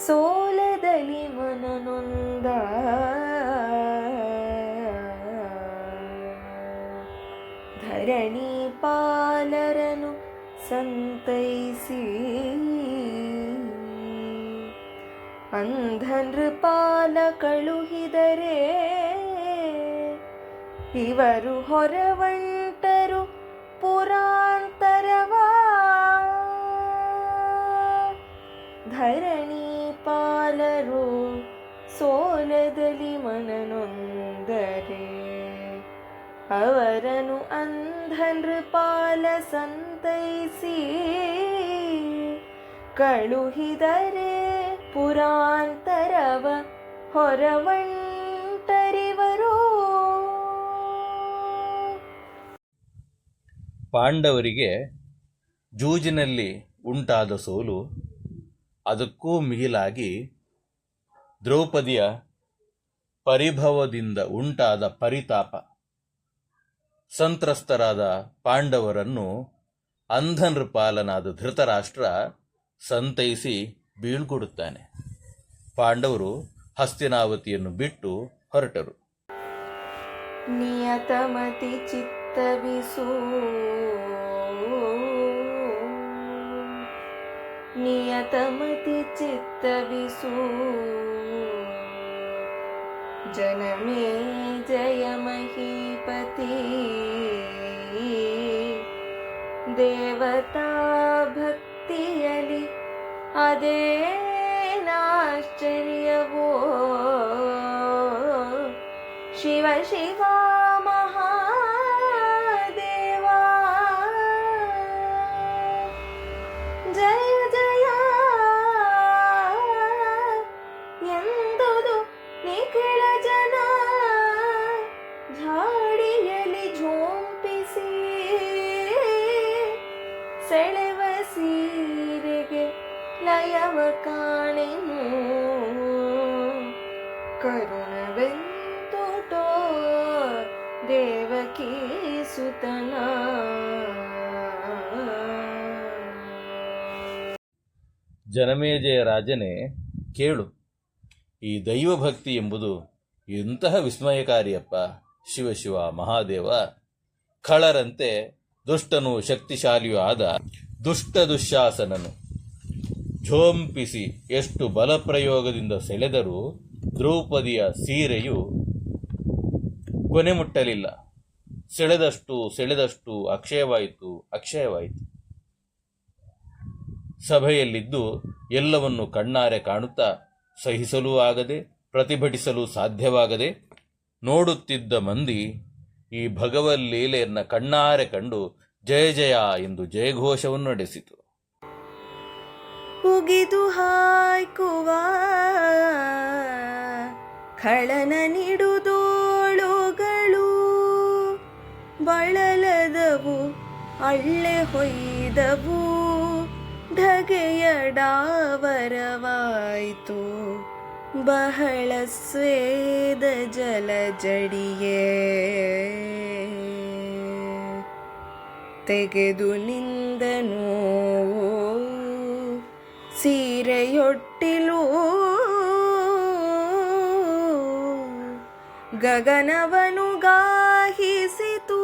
ಸೋಲದಲ್ಲಿ ಮನನೊಂದ ಧರಣಿ ಪಾಲರನು ಸಂತೈಸಿ ಅಂಧನೃಪಾಲ ಕಳುಹಿದರೆ ಇವರು ಹೊರವಂಟರು ಪುರಾಂತರವ. ಧರಣಿ ಪಾಲರು ಸೋಲದಲ್ಲಿ ಮನನೊಂದರೆ ಅವರನು ಅಂಧನೃಪಾಲ ಸಂತೈಸಿ ಕಳುಹಿದರೆ ಪುರಾಂತರವ ಹೊರವಂಟರಿವರು. ಪಾಂಡವರಿಗೆ ಜೂಜಿನಲ್ಲಿ ಉಂಟಾದ ಸೋಲು, ಅದಕ್ಕೂ ಮಿಗಿಲಾಗಿ ದ್ರೌಪದಿಯ ಪರಿಭವದಿಂದ ಉಂಟಾದ ಪರಿತಾಪ, ಸಂತ್ರಸ್ತರಾದ ಪಾಂಡವರನ್ನು ಅಂಧನೃಪಾಲನಾದ ಧೃತರಾಷ್ಟ್ರ ಸಂತೈಸಿ ಬೀಳ್ಕೊಡುತ್ತಾನೆ. ಪಾಂಡವರು ಹಸ್ತಿನಾವತಿಯನ್ನು ಬಿಟ್ಟು ಹೊರಟರು. ನಿಯತಮತಿ ಚಿತ್ತವಿಸು, ನಿಯತಮತಿ ಚಿತ್ತವಿಸು, ಜನಮೇ ಜಯ ಮಹೀಪತಿ. ದೇವತಾ ಭಕ್ತಿಯಲಿ ಅದೇನಾಶ್ಚರ್ಯವೋ. ಶಿವ ಶಿವ ಮಹಾದೇವ, ಜಯ ಜಯ ಎಂದುದು ನಿಖಿಳ ಜನ ಝಾಡಿಯಲಿ ಝೋಂಪಿಸಿ ಸೆಳೆವ ಸೀರೆಗೆ ಲಯವ ಕಾಣೆನು. ಕರುಣವೆಂತುಟೋ ದೇವಕೀ ಸುತನ. ಜನಮೇಜಯ ರಾಜನೇ, ಕೇಳು, ಈ ದೈವಭಕ್ತಿ ಎಂಬುದು ಎಂತಹ ವಿಸ್ಮಯಕಾರಿಯಪ್ಪ. ಶಿವ ಶಿವ ಮಹಾದೇವ. ಖಳರಂತೆ ದುಷ್ಟನೂ ಶಕ್ತಿಶಾಲಿಯೂ ಆದ ದುಷ್ಟ ದುಶ್ಯಾಸನನು ಝೋಂಪಿಸಿ ಎಷ್ಟು ಬಲಪ್ರಯೋಗದಿಂದ ಸೆಳೆದರೂ ದ್ರೌಪದಿಯ ಸೀರೆಯು ಕೊನೆ ಮುಟ್ಟಲಿಲ್ಲ. ಸೆಳೆದಷ್ಟು ಅಕ್ಷಯವಾಯಿತು. ಸಭೆಯಲ್ಲಿದ್ದು ಎಲ್ಲವನ್ನು ಕಣ್ಣಾರೆ ಕಾಣುತ್ತಾ ಸಹಿಸಲೂ ಆಗದೆ ಪ್ರತಿಭಟಿಸಲು ಸಾಧ್ಯವಾಗದೆ ನೋಡುತ್ತಿದ್ದ ಮಂದಿ ಈ ಭಗವಲ್ಲೀಲೆಯನ್ನ ಕಣ್ಣಾರೆ ಕಂಡು ಜಯ ಜಯ ಎಂದು ಜಯಘೋಷವನ್ನು ನಡೆಸಿತು. ಉಗಿದು ಹಾಯ್ಕುವ ಖಳನ ನಿಡುದೋಳುಗಳು ಬಳಲದವು ಅಳ್ಳೆ ಹೊಯ್ದವು. ಢಗೆಯ ಡಾವರವಾಯಿತು ಬಹಳ ಸ್ವೇದ ಜಲಜಡಿಯೇ. ತೆಗೆದು ನಿಂದನು ಸೀರೆಯೊಟ್ಟಿಲು ಗಗನವನು ಗಾಹಿಸಿತು.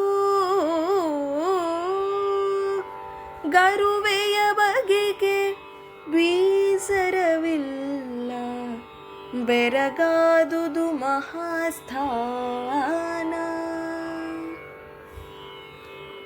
ಗರುವೆಯ ಬಗೆಗೆ ಬೀಸರವಿಲ್ಲ, ಬೆರಗಾದುದು ಮಹಾಸ್ಥಾನ.